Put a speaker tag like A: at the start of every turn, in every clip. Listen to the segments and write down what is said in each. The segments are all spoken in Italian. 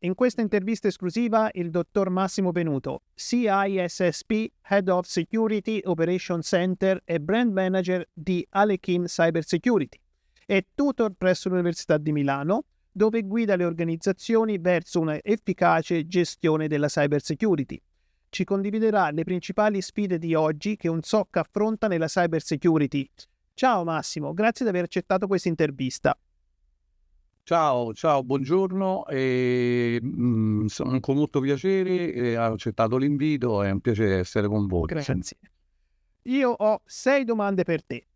A: In questa intervista esclusiva il dottor Massimo Venuto, CISSP, Head of Security Operation Center e Brand Manager di Alekin Cyber Security e tutor presso l'Università di Milano, dove guida le organizzazioni verso una efficace gestione della cyber security. Ci condividerà le principali sfide di oggi che un SOC affronta nella cyber security. Ciao Massimo, grazie di aver accettato questa intervista.
B: Ciao, buongiorno. Sono con molto piacere, ho accettato l'invito, è un piacere essere con voi.
A: Grazie. Io ho 6 domande per te.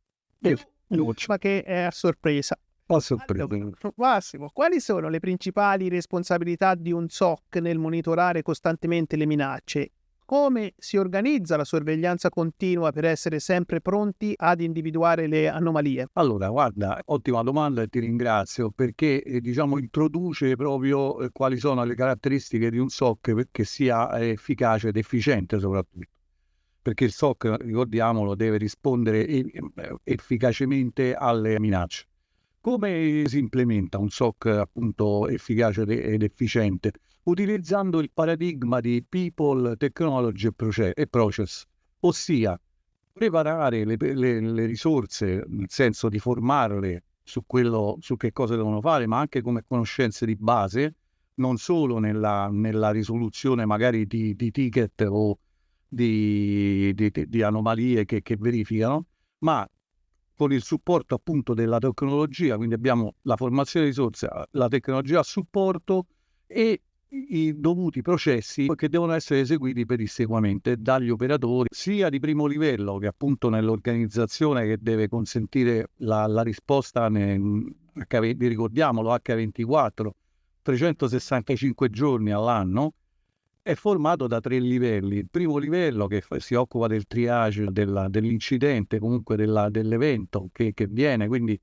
A: L'ultima che è a sorpresa. Allora, Massimo, quali sono le principali responsabilità di un SOC nel monitorare costantemente le minacce? Come si organizza la sorveglianza continua per essere sempre pronti ad individuare le anomalie?
B: Allora, guarda, ottima domanda e ti ringrazio perché introduce proprio quali sono le caratteristiche di un SOC perché sia efficace ed efficiente soprattutto. Perché il SOC, ricordiamolo, deve rispondere efficacemente alle minacce. Come si implementa un SOC appunto efficace ed efficiente? Utilizzando il paradigma di People, Technology e Process, ossia preparare le risorse, nel senso di formarle su che cosa devono fare, ma anche come conoscenze di base, non solo nella risoluzione magari di ticket o di anomalie che verificano, ma con il supporto appunto della tecnologia, quindi abbiamo la formazione di risorse, la tecnologia a supporto e i dovuti processi che devono essere eseguiti pedissequamente dagli operatori, sia di primo livello che appunto nell'organizzazione che deve consentire la risposta, ricordiamolo, H24, 365 giorni all'anno, è formato da 3 livelli. Il primo livello che si occupa del triage dell'incidente, comunque dell'evento che viene, quindi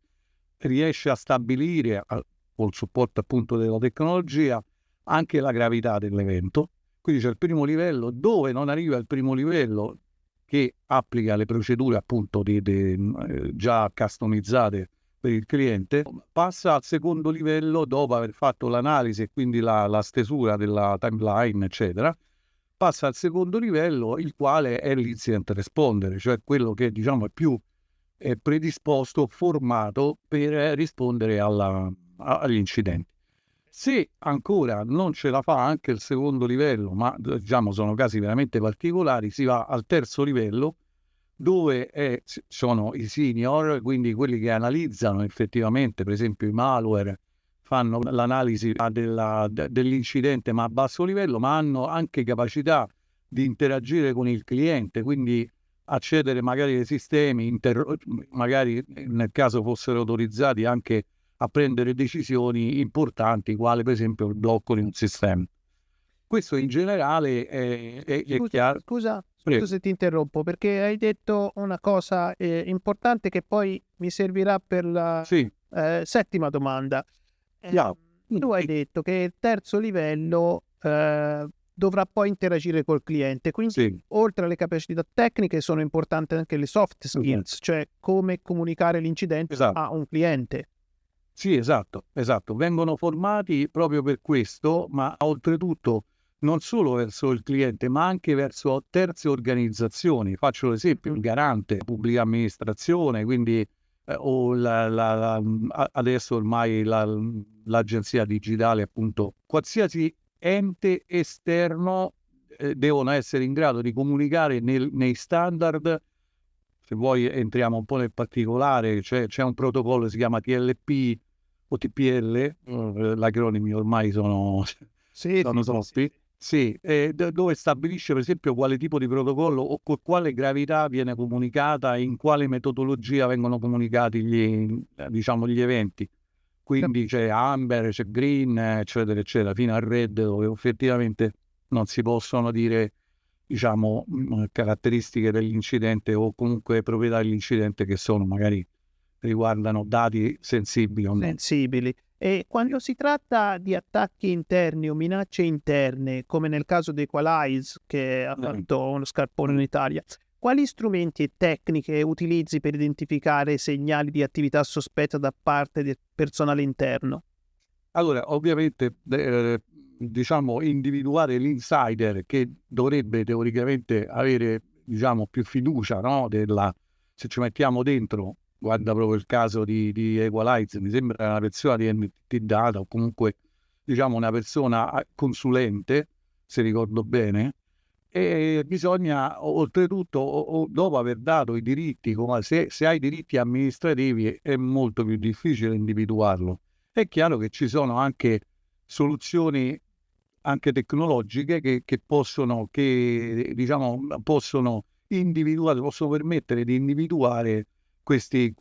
B: riesce a stabilire, col supporto appunto della tecnologia, anche la gravità dell'evento. Quindi c'è il primo livello, dove non arriva il primo livello che applica le procedure appunto già customizzate per il cliente, passa al secondo livello dopo aver fatto l'analisi e quindi la stesura della timeline eccetera, passa al secondo livello, il quale è l'incident responder, cioè quello che è più predisposto, formato per rispondere agli incidenti. Se ancora non ce la fa anche il secondo livello, ma sono casi veramente particolari, si va al terzo livello, dove sono i senior, quindi quelli che analizzano effettivamente, per esempio i malware, fanno l'analisi dell'incidente ma a basso livello, ma hanno anche capacità di interagire con il cliente, quindi accedere magari ai sistemi, magari nel caso fossero autorizzati anche a prendere decisioni importanti, quale per esempio il blocco di un sistema. Questo in generale è chiaro.
A: Scusa se ti interrompo, perché hai detto una cosa importante che poi mi servirà per la settima domanda. Tu hai detto che il terzo livello dovrà poi interagire col cliente, quindi oltre alle capacità tecniche sono importanti anche le soft skills, cioè come comunicare l'incidente a un cliente.
B: Sì, esatto. Vengono formati proprio per questo, ma oltretutto non solo verso il cliente, ma anche verso terze organizzazioni. Faccio l'esempio, il garante, la pubblica amministrazione, quindi adesso ormai l'agenzia digitale, appunto, qualsiasi ente esterno devono essere in grado di comunicare nei standard. Se vuoi entriamo un po' nel particolare, c'è un protocollo che si chiama TLP o TPL, gli acronimi ormai sono troppi, dove stabilisce per esempio quale tipo di protocollo o con quale gravità viene comunicata e in quale metodologia vengono comunicati gli eventi. Quindi c'è Amber, c'è Green, eccetera, eccetera, fino a Red, dove effettivamente non si possono dire caratteristiche dell'incidente o comunque proprietà dell'incidente che sono magari riguardano dati sensibili.
A: E quando si tratta di attacchi interni o minacce interne, come nel caso di Equalize che ha fatto uno scarpone in Italia, quali strumenti e tecniche utilizzi per identificare segnali di attività sospetta da parte del personale interno?
B: Allora, ovviamente diciamo, individuare l'insider che dovrebbe teoricamente avere, diciamo, più fiducia, no? Se ci mettiamo dentro, guarda proprio il caso di Equalize, mi sembra una persona di NTT Data o comunque, diciamo, una persona consulente, se ricordo bene, e bisogna, oltretutto, dopo aver dato i diritti, come se hai diritti amministrativi, è molto più difficile individuarlo. È chiaro che ci sono anche soluzioni anche tecnologiche che possono individuare, possono permettere di individuare queste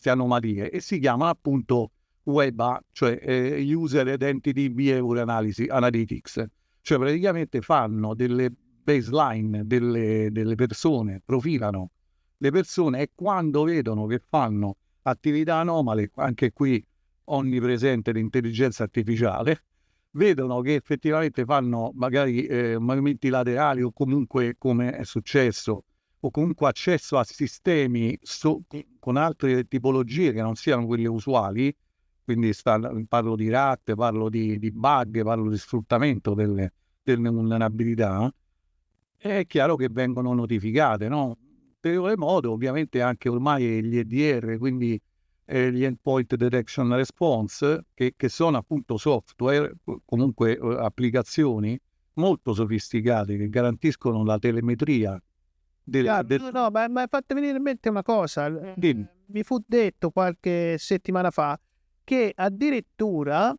B: anomalie, e si chiama appunto WebA, cioè User Identity Behavior Analytics. Cioè praticamente fanno delle baseline delle persone, profilano le persone, e quando vedono che fanno attività anomale, anche qui onnipresente l'intelligenza artificiale, vedono che effettivamente fanno magari movimenti laterali, o comunque, come è successo, o comunque accesso a sistemi con altre tipologie che non siano quelle usuali, quindi parlo di RAT, parlo di bug, parlo di sfruttamento delle vulnerabilità, è chiaro che vengono notificate, no? Per modo, ovviamente, anche ormai gli EDR, quindi gli Endpoint Detection Response, che sono appunto software, comunque applicazioni molto sofisticate che garantiscono la telemetria
A: No, ma mi hai fatto venire in mente una cosa.
B: Dimmi.
A: Mi fu detto qualche settimana fa che addirittura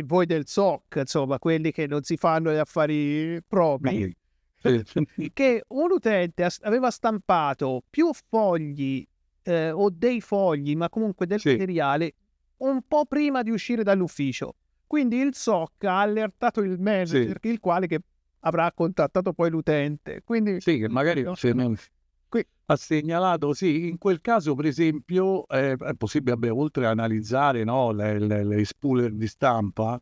A: voi del SOC, insomma, quelli che non si fanno gli affari propri, che un utente aveva stampato più fogli o dei fogli, ma comunque del materiale, un po' prima di uscire dall'ufficio. Quindi il SOC ha allertato il manager, il quale che avrà contattato poi l'utente. Quindi
B: che magari ha segnalato, in quel caso per esempio è possibile, oltre a analizzare, no, le spooler di stampa,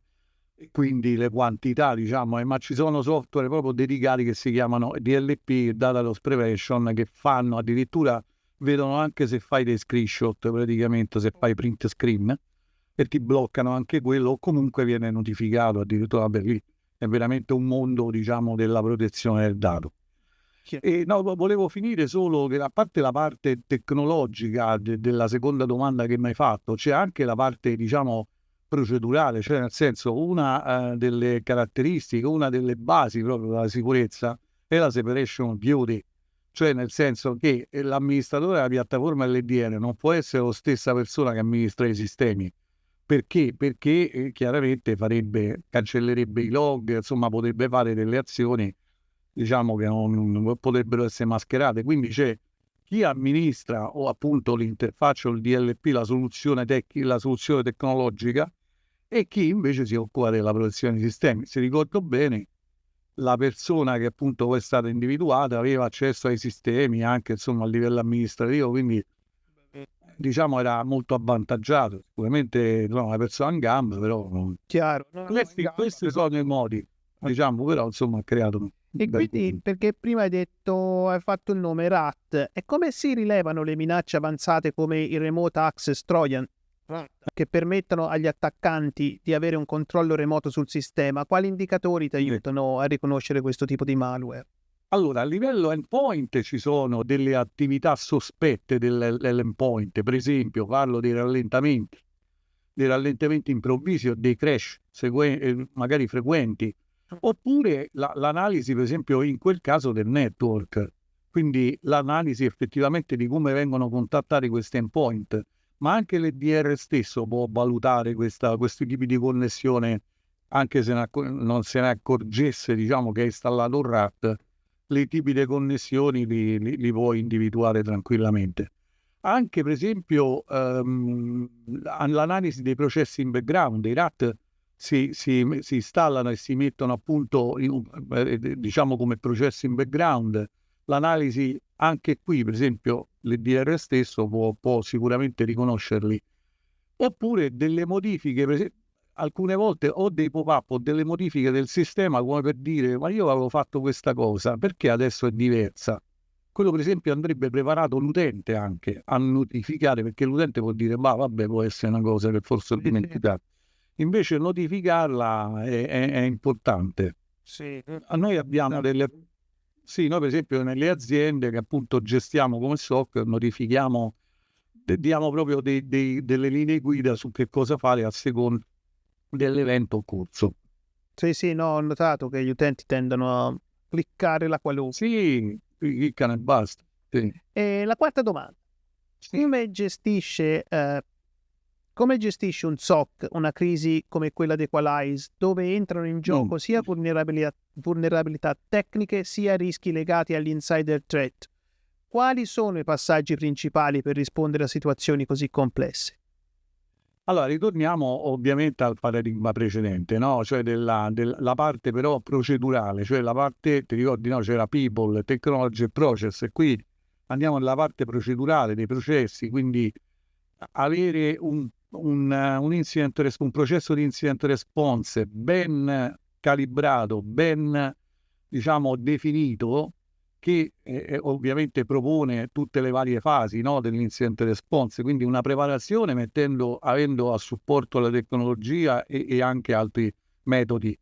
B: quindi le quantità, diciamo, ma ci sono software proprio dedicati che si chiamano DLP, Data Loss Prevention, che fanno addirittura, vedono anche se fai dei screenshot, praticamente se fai print screen, e ti bloccano anche quello, o comunque viene notificato addirittura. Lì è veramente un mondo, diciamo, della protezione del dato. E no, volevo finire solo che, a parte la parte tecnologica della seconda domanda che mi hai fatto, c'è anche la parte, diciamo, procedurale, cioè nel senso, una delle caratteristiche, una delle basi proprio della sicurezza è la separation duty, cioè nel senso che l'amministratore della piattaforma LDN non può essere la stessa persona che amministra i sistemi. Perché? Perché chiaramente cancellerebbe i log, insomma potrebbe fare delle azioni, diciamo, che non potrebbero essere mascherate. Quindi c'è chi amministra, o appunto l'interfaccia o il DLP, la soluzione tecnologica, e chi invece si occupa della protezione dei sistemi. Se ricordo bene, la persona che appunto è stata individuata aveva accesso ai sistemi anche, insomma, a livello amministrativo, quindi diciamo era molto avvantaggiato. Sicuramente una persona in gamba, però
A: chiaro.
B: Questi sono i modi, diciamo, però insomma ha creato.
A: E quindi, perché prima hai fatto il nome RAT, e come si rilevano le minacce avanzate come il Remote Access Trojan, che permettono agli attaccanti di avere un controllo remoto sul sistema? Quali indicatori ti aiutano a riconoscere questo tipo di malware?
B: Allora, a livello endpoint ci sono delle attività sospette dell'endpoint, per esempio parlo dei rallentamenti improvvisi o dei crash magari frequenti, oppure l'analisi, per esempio in quel caso, del network, quindi l'analisi effettivamente di come vengono contattati questi endpoint, ma anche l'EDR stesso può valutare questi tipi di connessione, anche se non se ne accorgesse, diciamo, che è installato un RAT. I tipi di connessioni li puoi individuare tranquillamente. Anche per esempio l'analisi dei processi in background, i RAT si installano e si mettono appunto diciamo come processi in background. L'analisi anche qui, per esempio, l'EDR stesso può sicuramente riconoscerli. Oppure delle modifiche, per esempio, alcune volte ho dei pop-up o delle modifiche del sistema, come per dire: ma io avevo fatto questa cosa, perché adesso è diversa? Quello, per esempio, andrebbe preparato l'utente anche a notificare, perché l'utente può dire: ma vabbè, può essere una cosa che forse ho dimenticato. Invece notificarla è importante.
A: Sì.
B: Noi abbiamo sì, noi per esempio nelle aziende che appunto gestiamo come SOC notifichiamo, diamo proprio delle linee guida su che cosa fare a seconda dell'evento in corso.
A: Sì, no, ho notato che gli utenti tendono a cliccare la qualunque.
B: Sì, cliccano e basta. Sì.
A: E la quarta domanda, come gestisce un SOC una crisi come quella di Equalize, dove entrano in gioco sia vulnerabilità tecniche sia rischi legati agli insider threat? Quali sono i passaggi principali per rispondere a situazioni così complesse?
B: Allora, ritorniamo ovviamente al paradigma precedente, no? Cioè della parte però procedurale, cioè la parte, ti ricordi, no? C'era people, technology e process, e qui andiamo nella parte procedurale dei processi, quindi avere un processo di incident response ben calibrato, ben, diciamo, definito, che ovviamente propone tutte le varie fasi, no, dell'incident response, quindi una preparazione avendo a supporto la tecnologia e anche altri metodi,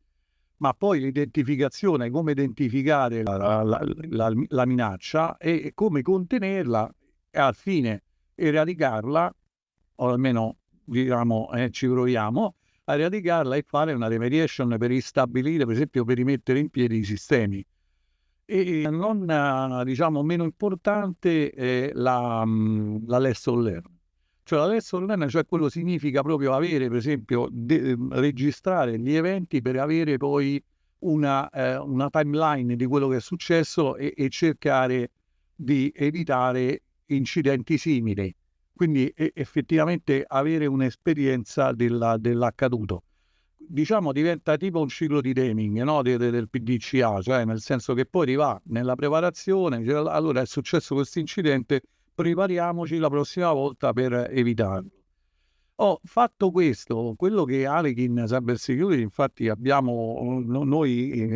B: ma poi l'identificazione, come identificare la minaccia e come contenerla e al fine eradicarla, o almeno diciamo ci proviamo a eradicarla e fare una remediation per ristabilire, per esempio, per rimettere in piedi i sistemi. E non, diciamo, meno importante è la lesson learned. Cioè la lesson learned, cioè quello significa proprio avere, per esempio, registrare gli eventi per avere poi una timeline di quello che è successo e cercare di evitare incidenti simili. Quindi effettivamente avere un'esperienza dell'accaduto. Diciamo diventa tipo un ciclo di Deming, no? Del PDCA, cioè nel senso che poi va nella preparazione, dice, allora è successo questo incidente, prepariamoci la prossima volta per evitarlo. Fatto questo, quello che Alekin Cyber Security infatti abbiamo noi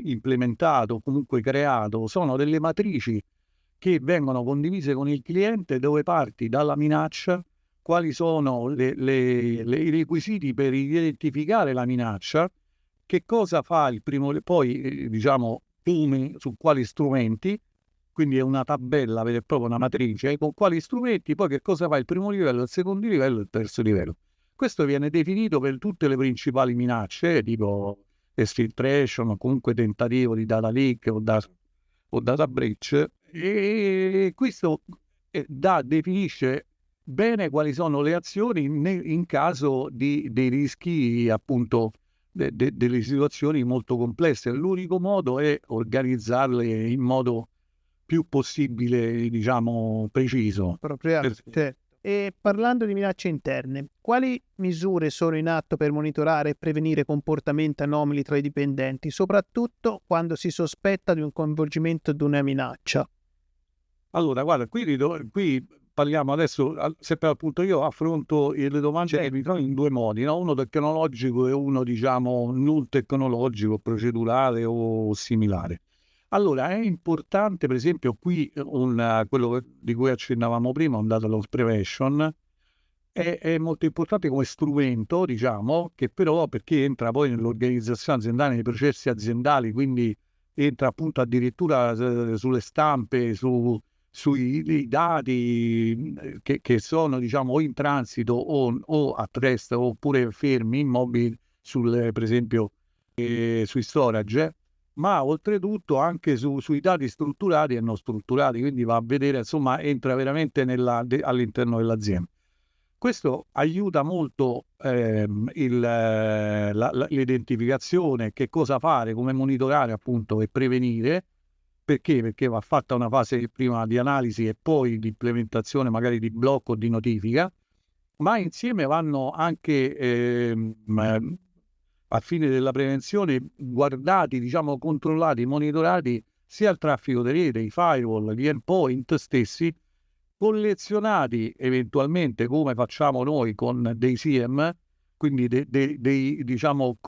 B: implementato, comunque creato, sono delle matrici che vengono condivise con il cliente, dove parti dalla minaccia, quali sono i requisiti per identificare la minaccia, che cosa fa il primo, poi diciamo su quali strumenti, quindi è una tabella vera e propria, una matrice, con quali strumenti, poi che cosa fa il primo livello, il secondo livello e il terzo livello. Questo viene definito per tutte le principali minacce, tipo exfiltration o comunque tentativo di data leak o data breach, e questo definisce bene quali sono le azioni in caso dei rischi, appunto, delle situazioni molto complesse. L'unico modo è organizzarle in modo più possibile, diciamo, preciso.
A: Certo. E parlando di minacce interne, quali misure sono in atto per monitorare e prevenire comportamenti anomali tra i dipendenti, soprattutto quando si sospetta di un coinvolgimento di una minaccia?
B: Allora, guarda, qui parliamo adesso, sempre appunto io affronto le domande che mi trovo in due modi, no? Uno tecnologico e uno, diciamo, non tecnologico, procedurale o similare. Allora, è importante, per esempio, qui quello di cui accennavamo prima, un data loss prevention, è molto importante come strumento, diciamo, che però, perché entra poi nell'organizzazione aziendale, nei processi aziendali, quindi entra appunto addirittura sulle stampe, sui dati che sono, diciamo, o in transito o a rest, oppure fermi, immobili, per esempio, sui storage, ma oltretutto anche sui dati strutturati e non strutturati, quindi va a vedere, insomma, entra veramente all'interno dell'azienda. Questo aiuta molto l'identificazione, che cosa fare, come monitorare appunto e prevenire. Perché? Perché va fatta una fase prima di analisi e poi di implementazione, magari di blocco, di notifica, ma insieme vanno anche a fine della prevenzione guardati, diciamo, controllati, monitorati sia il traffico di rete, i firewall, gli endpoint stessi, collezionati eventualmente come facciamo noi con dei SIEM, quindi diciamo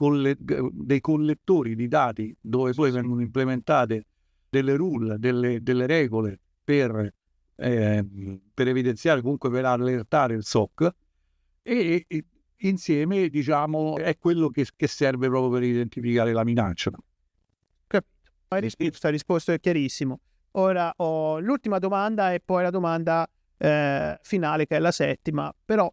B: dei collettori di dati dove poi vengono implementate delle rule, delle regole per evidenziare, comunque per allertare il SOC, e insieme, diciamo, è quello che serve proprio per identificare la minaccia.
A: Capito. Hai risposto è chiarissimo. Ora ho l'ultima domanda e poi la domanda finale, che è la settima, però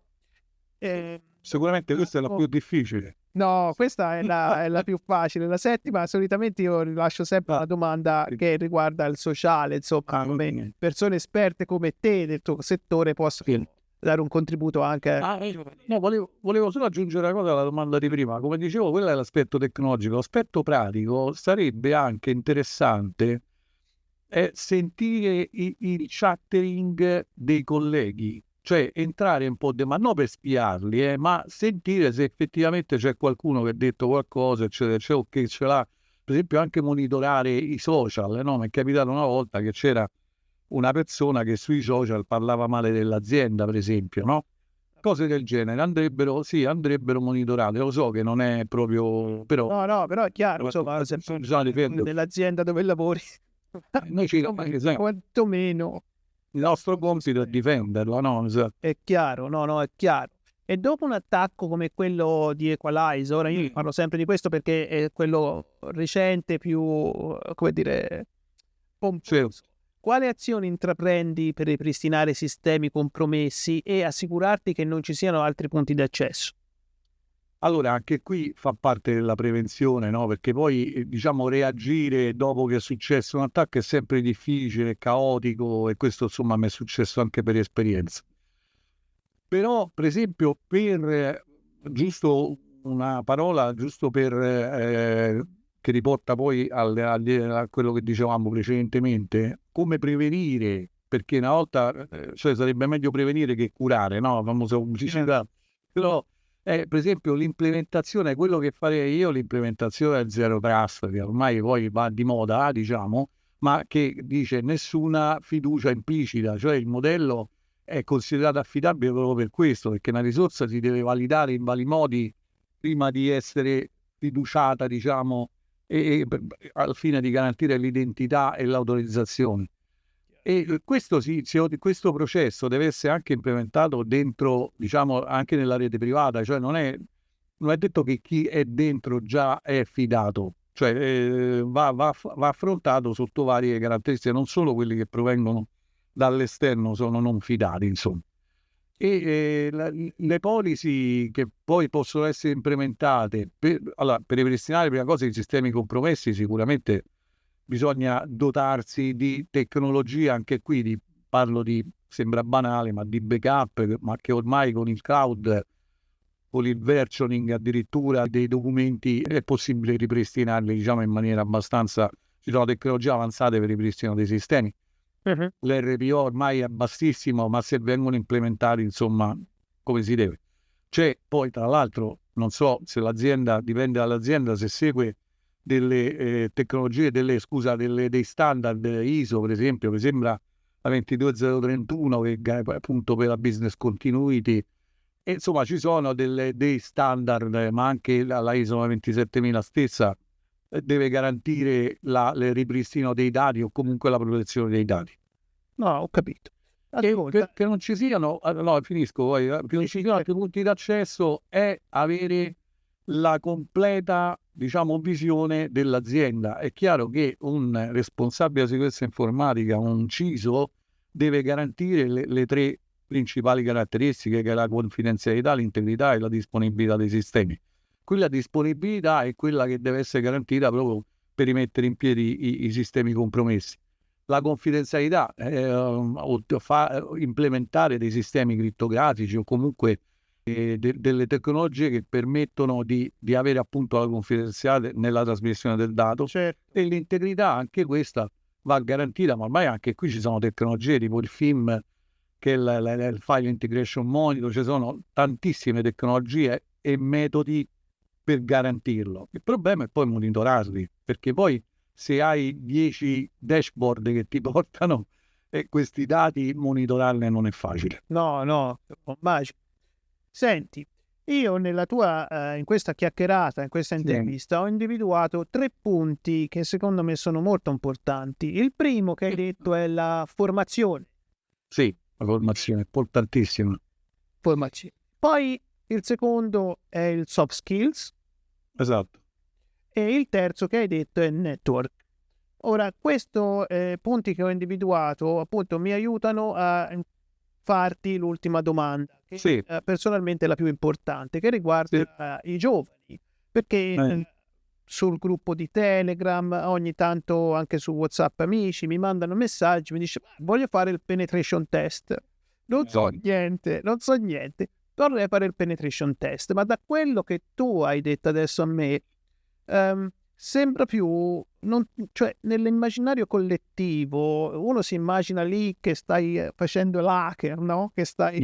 B: sicuramente questa è la più difficile.
A: no, questa è la più facile. La settima, solitamente io rilascio sempre una domanda che riguarda il sociale, insomma, come persone esperte come te del tuo settore possono dare un contributo anche.
B: No, volevo solo aggiungere una cosa alla domanda di prima. Come dicevo, quello è l'aspetto tecnologico. L'aspetto pratico sarebbe anche interessante sentire il chattering dei colleghi, cioè entrare un po', ma non per spiarli, ma sentire se effettivamente c'è qualcuno che ha detto qualcosa, eccetera, o che ce l'ha. Per esempio anche monitorare i social, no? Mi è capitato una volta che c'era una persona che sui social parlava male dell'azienda, per esempio, no? Cose del genere andrebbero monitorate. Lo so che non è proprio, però
A: No, però è chiaro, insomma, nell'azienda dove lavori,
B: noi
A: quantomeno
B: il nostro compito è difenderlo, no?
A: è chiaro, no, è chiaro. E dopo un attacco come quello di Equalize, ora io parlo sempre di questo perché è quello recente, più, come dire, pomposo. Quali azioni intraprendi per ripristinare sistemi compromessi e assicurarti che non ci siano altri punti di accesso?
B: Allora, anche qui fa parte della prevenzione, no? Perché poi, diciamo, reagire dopo che è successo un attacco è sempre difficile, caotico, e questo, insomma, mi è successo anche per esperienza. Però, per esempio, giusto una parola, giusto per che riporta poi a quello che dicevamo precedentemente, come prevenire, perché una volta, cioè sarebbe meglio prevenire che curare, no? La famosa pubblicità. Però, per esempio, l'implementazione, quello che farei io, l'implementazione del Zero Trust, che ormai poi va di moda, diciamo, ma che dice nessuna fiducia implicita, cioè il modello è considerato affidabile proprio per questo, perché una risorsa si deve validare in vari modi prima di essere fiduciata, diciamo, e al fine di garantire l'identità e l'autorizzazione. E questo processo deve essere anche implementato dentro, diciamo, anche nella rete privata, cioè non è detto che chi è dentro già è fidato, cioè va affrontato sotto varie caratteristiche, non solo quelli che provengono dall'esterno sono non fidati, insomma. E le policy che poi possono essere implementate per ripristinare prima cosa i sistemi compromessi, sicuramente bisogna dotarsi di tecnologia, anche qui parlo di, sembra banale, ma di backup, ma che ormai con il cloud, con il versioning addirittura dei documenti, è possibile ripristinarli, diciamo, in maniera abbastanza, ci sono tecnologie avanzate per il ripristino dei sistemi. L'RPO ormai è bassissimo, ma se vengono implementati, insomma, come si deve. C'è poi, tra l'altro, non so se l'azienda, dipende dall'azienda, se segue delle tecnologie, dei standard ISO, per esempio, mi sembra la 22031, che è appunto per la business continuity, e insomma ci sono dei standard, ma anche la ISO 27000 stessa deve garantire il ripristino dei dati o comunque la protezione dei dati.
A: No, ho capito.
B: Che non ci siano, finisco poi, che non ci siano altri punti d'accesso è avere la completa, diciamo, visione dell'azienda. È chiaro che un responsabile della sicurezza informatica, un CISO, deve garantire le tre principali caratteristiche, che è la confidenzialità, l'integrità e la disponibilità dei sistemi. Quella disponibilità è quella che deve essere garantita proprio per rimettere in piedi i sistemi compromessi. La confidenzialità, implementare dei sistemi crittografici o comunque delle tecnologie che permettono di avere appunto la confidenzialità nella trasmissione del dato.
A: Certo.
B: E l'integrità, anche questa va garantita, ma ormai anche qui ci sono tecnologie tipo il FIM, che è il File Integration Monitor, ci sono tantissime tecnologie e metodi per garantirlo. Il problema è poi monitorarli, perché poi se hai 10 dashboard che ti portano questi dati, monitorarli non è facile.
A: No, immagino. Senti, io in questa chiacchierata, in questa intervista, ho individuato 3 punti che secondo me sono molto importanti. Il primo che hai detto è la formazione.
B: Sì, la formazione è importantissima.
A: Poi il secondo è il soft skills
B: Esatto.
A: e il terzo che hai detto è network. Ora, questi punti che ho individuato appunto mi aiutano a farti l'ultima domanda, che
B: Sì.
A: personalmente è la più importante, che riguarda i giovani, perché sul gruppo di Telegram, ogni tanto anche su WhatsApp amici mi mandano messaggi, mi dice voglio fare il penetration test. Non so niente, vorrei fare il penetration test, ma da quello che tu hai detto adesso a me, sembra più, cioè nell'immaginario collettivo, uno si immagina lì che stai facendo l'hacker, no? Che stai...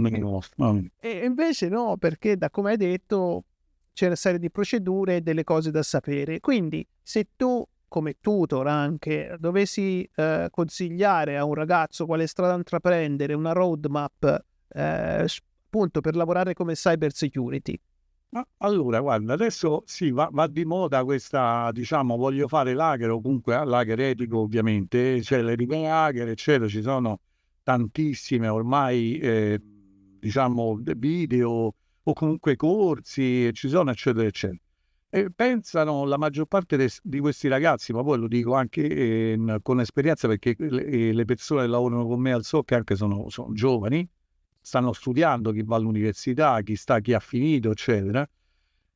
A: E invece no, perché da come hai detto c'è una serie di procedure e delle cose da sapere. Quindi se tu, come tutor anche, dovessi consigliare a un ragazzo quale strada intraprendere, una roadmap appunto per lavorare come cyber security.
B: Allora, guarda, adesso sì, va di moda questa, diciamo, voglio fare l'hacker o comunque l'hacker etico, ovviamente, c'è l'etico hacker, eccetera, ci sono tantissime ormai, diciamo, video o comunque corsi, ci sono, eccetera, eccetera. E pensano la maggior parte di questi ragazzi, ma poi lo dico anche con esperienza, perché le persone che lavorano con me al SOC anche sono giovani, stanno studiando, chi va all'università, chi ha finito, eccetera,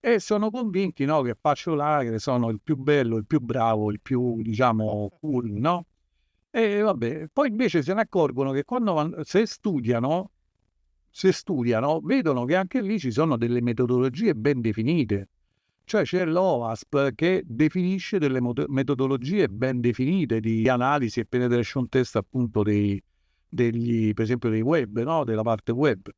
B: e sono convinti, no, che faccio l'hacker, sono il più bello, il più bravo, il più, diciamo, cool, no? E vabbè, poi invece se ne accorgono che quando se studiano, vedono che anche lì ci sono delle metodologie ben definite. Cioè c'è l'OWASP che definisce delle metodologie ben definite di analisi e penetration test appunto per esempio dei web, no? Della parte web.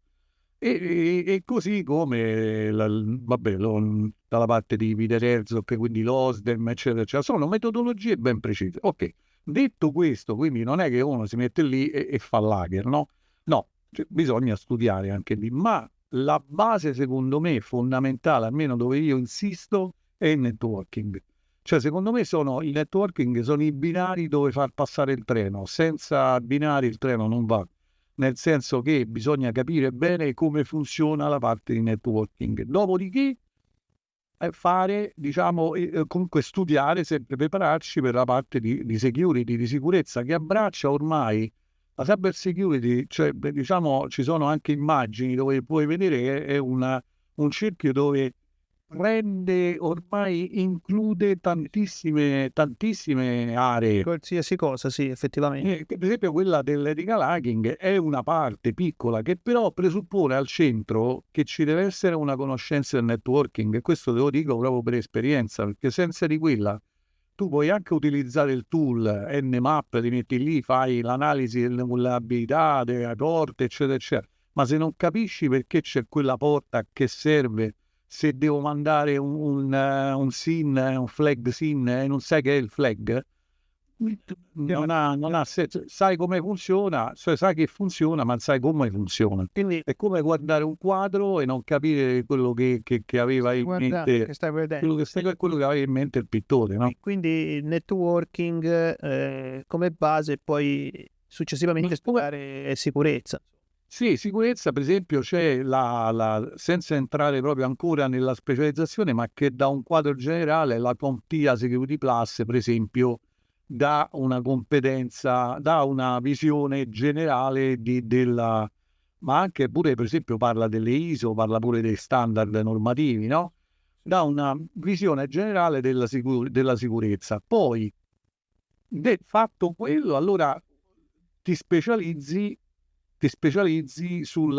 B: E così come dalla parte di Peter Herzog, quindi l'OSDEM, eccetera, eccetera, sono metodologie ben precise. Ok, detto questo, quindi non è che uno si mette lì e fa l'hacker, no? No, bisogna studiare anche lì, ma la base secondo me fondamentale, almeno dove io insisto, è il networking. Cioè secondo me i networking sono i binari dove far passare il treno, senza binari il treno non va, nel senso che bisogna capire bene come funziona la parte di networking, dopodiché fare, diciamo, comunque studiare, sempre prepararci per la parte di security, di sicurezza, che abbraccia ormai la cyber security, cioè diciamo ci sono anche immagini dove puoi vedere che è un cerchio dove include tantissime aree.
A: Qualsiasi cosa, sì, effettivamente.
B: Per esempio quella dell'ethical hacking è una parte piccola che però presuppone al centro che ci deve essere una conoscenza del networking, e questo te lo dico proprio per esperienza, perché senza di quella tu puoi anche utilizzare il tool Nmap, ti metti lì, fai l'analisi delle vulnerabilità, delle porte, eccetera, eccetera. Ma se non capisci perché c'è quella porta, a che serve, se devo mandare un SYN, un flag SYN, e non sai che è il flag, non ha senso. Sai come funziona, cioè sai che funziona, ma sai come funziona.
A: Quindi
B: è come guardare un quadro e non capire quello che aveva in mente,
A: che stai vedendo.
B: quello che aveva in mente il pittore, no?
A: Quindi networking come base, poi successivamente studiare sicurezza.
B: Sì, sicurezza, per esempio, c'è senza entrare proprio ancora nella specializzazione, ma che da un quadro generale la CompTIA Security Plus, per esempio, dà una competenza, dà una visione generale ma anche pure, per esempio, parla delle ISO, parla pure dei standard normativi, no? Dà una visione generale della sicurezza. Poi, fatto quello, allora ti specializzi su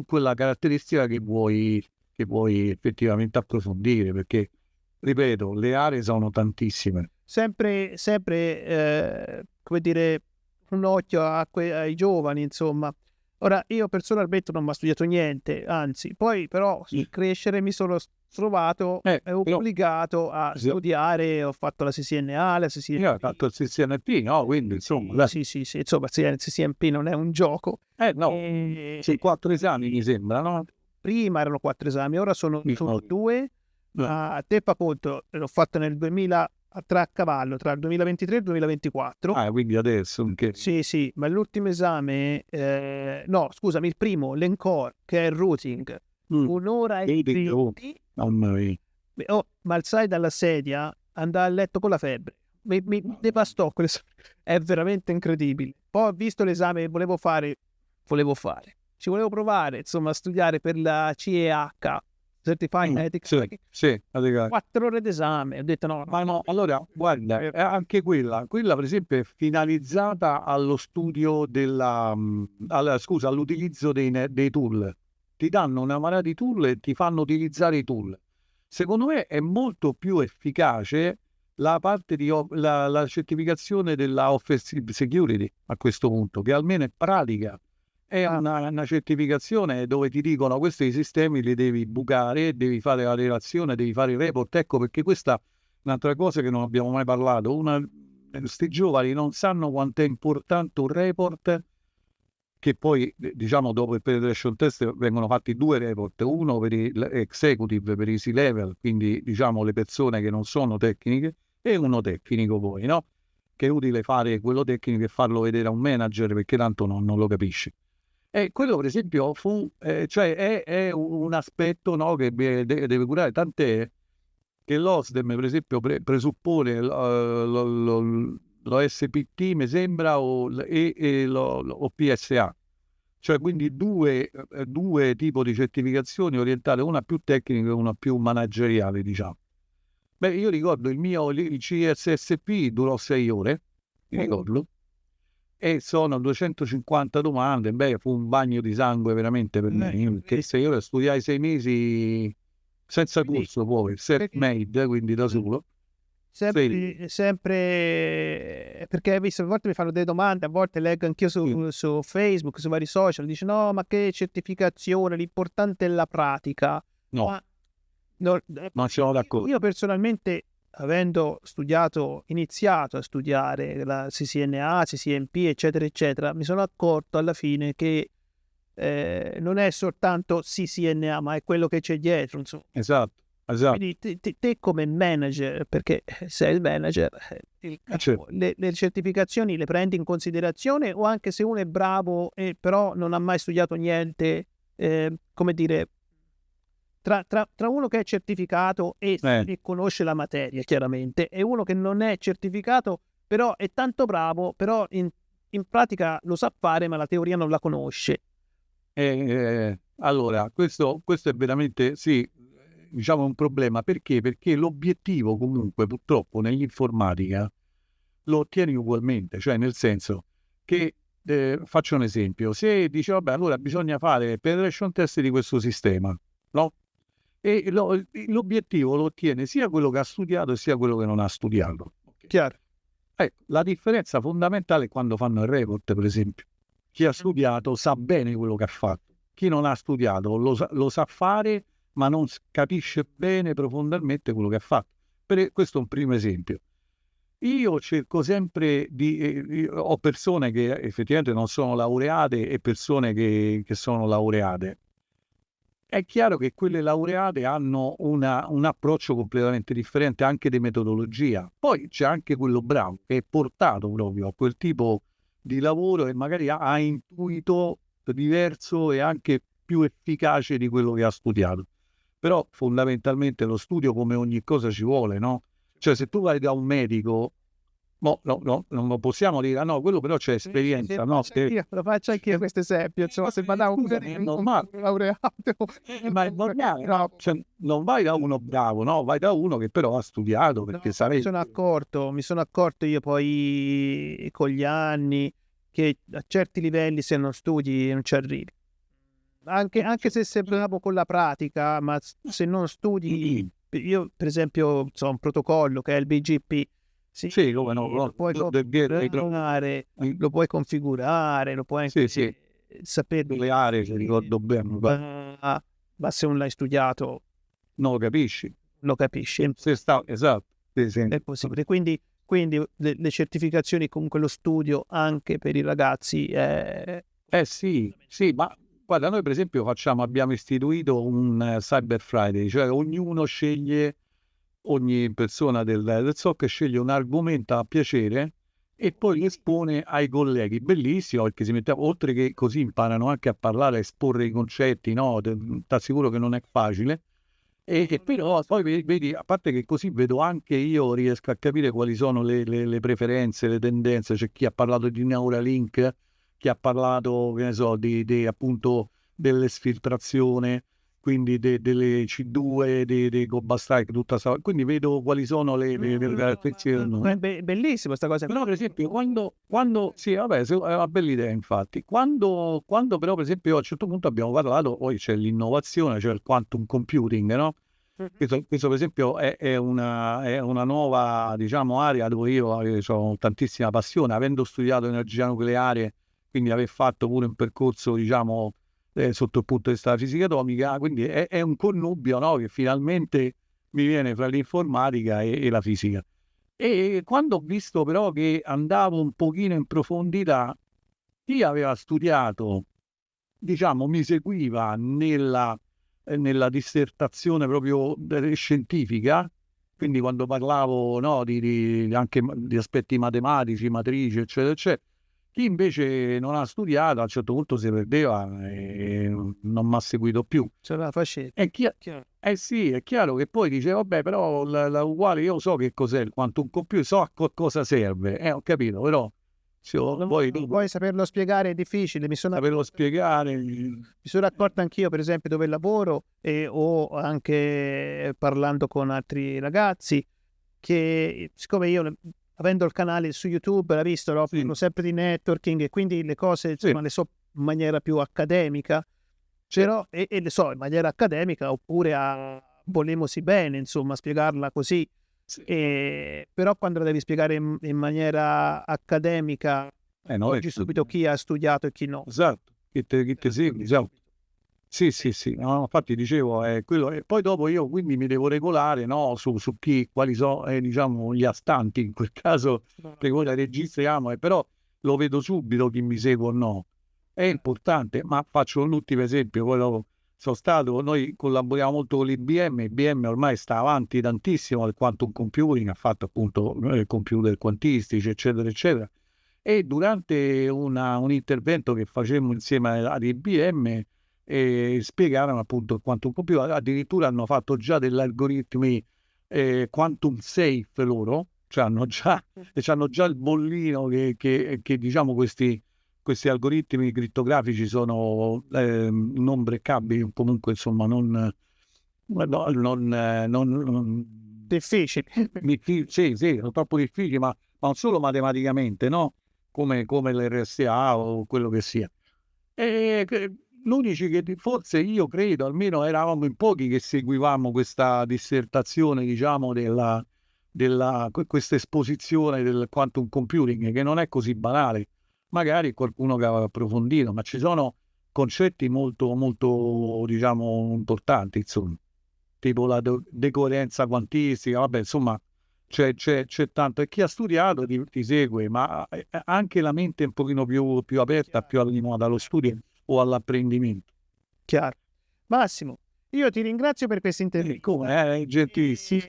B: quella caratteristica che vuoi effettivamente approfondire, perché, ripeto, le aree sono tantissime.
A: Sempre come dire, un occhio ai giovani, insomma. Ora, io personalmente non mi ho studiato niente, anzi, poi però sul crescere mi sono trovato obbligato a studiare, ho fatto la CCNA, la CCNP.
B: Io ho fatto il CCNP, no? Quindi, insomma...
A: Sì, insomma, il CCNP non è un gioco.
B: No, sì, 4 esami mi sembra, no?
A: Prima erano 4 esami, ora sono 2. A te fa conto, l'ho fatto nel 2000... a cavallo tra il 2023 e il 2024.
B: Quindi adesso
A: sì, ma l'ultimo esame no, scusami, il primo, l'Encore, che è il routing, un'ora e 20.
B: Mamma mia.
A: Oh, ma alzai dalla sedia, andai a letto con la febbre. Mi devastò. È veramente incredibile. Poi ho visto l'esame che volevo fare. Ci volevo provare, insomma, a studiare per la CEH, Certified Ethics.
B: Sì,
A: 4 ore d'esame. Ho detto no.
B: Ma no, allora, guarda, anche quella per esempio è finalizzata allo studio all'utilizzo dei tool. Ti danno una marea di tool e ti fanno utilizzare i tool. Secondo me è molto più efficace la parte la certificazione della Offensive Security a questo punto, che almeno è pratica. È una certificazione dove ti dicono questi sistemi li devi bucare, devi fare la relazione, devi fare il report. Ecco perché questa è un'altra cosa che non abbiamo mai parlato. Questi giovani non sanno quanto è importante un report, che poi diciamo dopo il penetration test vengono fatti 2 report, uno per l'executive, per i C-level, quindi diciamo le persone che non sono tecniche, e uno tecnico poi, no? Che è utile fare quello tecnico e farlo vedere a un manager perché tanto non lo capisce. E quello per esempio è un aspetto, no, che deve curare, tant'è che l'OSDEM per esempio presuppone lo SPT mi sembra o PSA, cioè quindi due tipi di certificazioni orientate, una più tecnica e una più manageriale, diciamo. Beh, io ricordo il CSSP durò 6 ore, mi ricordo, e sono 250 domande. Beh, fu un bagno di sangue veramente per me, perché se io studiai 6 mesi senza corso, poi self-made, quindi da solo.
A: Sempre perché hai visto, a volte mi fanno delle domande, a volte leggo anch'io su Facebook, su vari social, dice no, ma che certificazione, l'importante è la pratica.
B: No, non siamo d'accordo.
A: Io personalmente, avendo iniziato a studiare la CCNA, CCNP, eccetera, eccetera, mi sono accorto alla fine che non è soltanto CCNA, ma è quello che c'è dietro, insomma.
B: Esatto.
A: Quindi te come manager, perché sei il manager, le certificazioni le prendi in considerazione, o anche se uno è bravo e però non ha mai studiato niente, come dire, tra uno che è certificato e conosce la materia chiaramente, e uno che non è certificato però è tanto bravo, però in pratica lo sa fare ma la teoria non la conosce.
B: Allora, questo è veramente, sì, diciamo un problema. Perché? Perché l'obiettivo comunque purtroppo nell'informatica lo ottieni ugualmente, cioè nel senso che, faccio un esempio, se dice vabbè allora bisogna fare il penetration test di questo sistema, no? E l'obiettivo lo ottiene sia quello che ha studiato sia quello che non ha studiato.
A: Chiaro.
B: La differenza fondamentale è quando fanno il report, per esempio. Chi ha studiato sa bene quello che ha fatto, chi non ha studiato lo sa fare ma non capisce bene profondamente quello che ha fatto. Questo è un primo esempio. Io cerco sempre ho persone che effettivamente non sono laureate e persone che sono laureate. È chiaro che quelle laureate hanno un approccio completamente differente anche di metodologia. Poi c'è anche quello bravo che è portato proprio a quel tipo di lavoro e magari ha intuito diverso e anche più efficace di quello che ha studiato. Però fondamentalmente lo studio, come ogni cosa, ci vuole, no? Cioè se tu vai da un medico, no, non possiamo dire no, quello però c'è esperienza, no?
A: Lo faccio anch'io questo esempio, insomma, se vado da un laureato,
B: ma è normale, no? Cioè, non vai da uno bravo, no? Vai da uno che però ha studiato, perché
A: mi sono accorto io poi con gli anni che a certi livelli se non studi non ci arrivi. Anche se sei bravo con la pratica, ma se non studi, io per esempio so un protocollo che è il BGP,
B: sì, come no,
A: lo puoi configurare, lo puoi anche sapere
B: le aree, se ricordo bene,
A: ma se non l'hai studiato
B: non lo capisci.
A: Esatto,
B: è
A: possibile. Quindi le certificazioni, comunque lo studio anche per i ragazzi
B: sì, ma guarda, noi per esempio abbiamo istituito un Cyber Friday, cioè ogni persona del SOC sceglie un argomento a piacere e poi li espone ai colleghi. Bellissimo, perché si mette, oltre che così imparano anche a parlare, a esporre i concetti, no? Ti assicuro che non è facile. E però poi vedi, a parte che così vedo anche io, riesco a capire quali sono le preferenze, le tendenze. C'è chi ha parlato di Neuralink, chi ha parlato, che ne so, di appunto dell'esfiltrazione, quindi delle C2, dei Goba Strike, quindi vedo quali sono le caratteristiche.
A: Bellissima questa cosa.
B: Però per esempio quando sì, vabbè, è una bella idea infatti. Quando però per esempio a un certo punto abbiamo parlato, poi c'è l'innovazione, cioè il quantum computing, no? Questo per esempio è una nuova, diciamo, area dove io ho tantissima passione, avendo studiato energia nucleare, quindi aver fatto pure un percorso, diciamo, sotto il punto di vista della fisica atomica, quindi è un connubio, no? Che finalmente mi viene fra l'informatica e la fisica. E quando ho visto però che andavo un pochino in profondità, chi aveva studiato, diciamo, mi seguiva nella dissertazione proprio scientifica, quindi quando parlavo, no, anche di aspetti matematici, matrici, eccetera, eccetera. Chi invece non ha studiato a un certo punto si perdeva e non mi ha seguito più.
A: Ce la facevi.
B: Eh sì, è chiaro che poi dice, vabbè, però la uguale io so che cos'è il quantum computer, so a cosa serve, ho capito, però
A: Poi saperlo spiegare è difficile.
B: saperlo spiegare.
A: Mi sono accorto anch'io, per esempio, dove lavoro o anche parlando con altri ragazzi, che siccome io, avendo il canale su YouTube, l'ho visto, parlo sempre di networking e quindi le cose insomma, le so in maniera più accademica, però, e le so in maniera accademica oppure volemosi bene, insomma, spiegarla così. Però quando la devi spiegare in maniera accademica, oggi subito chi ha studiato e chi no.
B: Esatto, chi te segue, esatto. Sì, no, infatti dicevo, è quello, e poi dopo io quindi mi devo regolare, no, su quali sono, diciamo, gli astanti, in quel caso, che poi la registriamo, però lo vedo subito chi mi segue o no. È importante, ma faccio un ultimo esempio, poi dopo noi collaboriamo molto con l'IBM, IBM ormai sta avanti tantissimo nel quantum computing, ha fatto appunto computer quantistici, eccetera, eccetera, e durante un intervento che facemmo insieme ad IBM, spiegarono appunto il quantum computer, addirittura hanno fatto già degli algoritmi quantum safe loro, cioè hanno già il bollino che diciamo questi algoritmi crittografici sono non breccabili, comunque insomma non
A: difficili.
B: Sì, sono troppo difficili, ma non solo matematicamente, no? Come l'RSA o quello che sia. L'unici che forse io credo, almeno eravamo in pochi che seguivamo questa dissertazione, diciamo, questa esposizione del quantum computing, che non è così banale. Magari qualcuno che aveva approfondito, ma ci sono concetti molto, molto, diciamo, importanti, insomma, tipo la decoerenza quantistica, vabbè, insomma, c'è tanto, e chi ha studiato ti segue, ma anche la mente un pochino più aperta, più allineata allo studio o all'apprendimento.
A: Chiaro. Massimo, io ti ringrazio per questa intervista.
B: Come? Gentilissimo.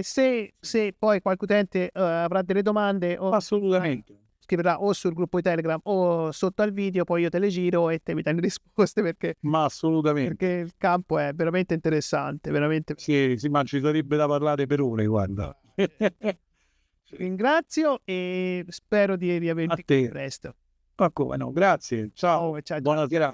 A: Se poi qualche utente avrà delle domande,
B: assolutamente,
A: scriverà o sul gruppo di Telegram o sotto al video, poi io te le giro e te mi dai le risposte, perché il campo è veramente interessante, veramente.
B: Sì, ma ci sarebbe da parlare per ore, guarda.
A: Ringrazio e spero di riaverti presto.
B: Ma come no, grazie, ciao, buonasera.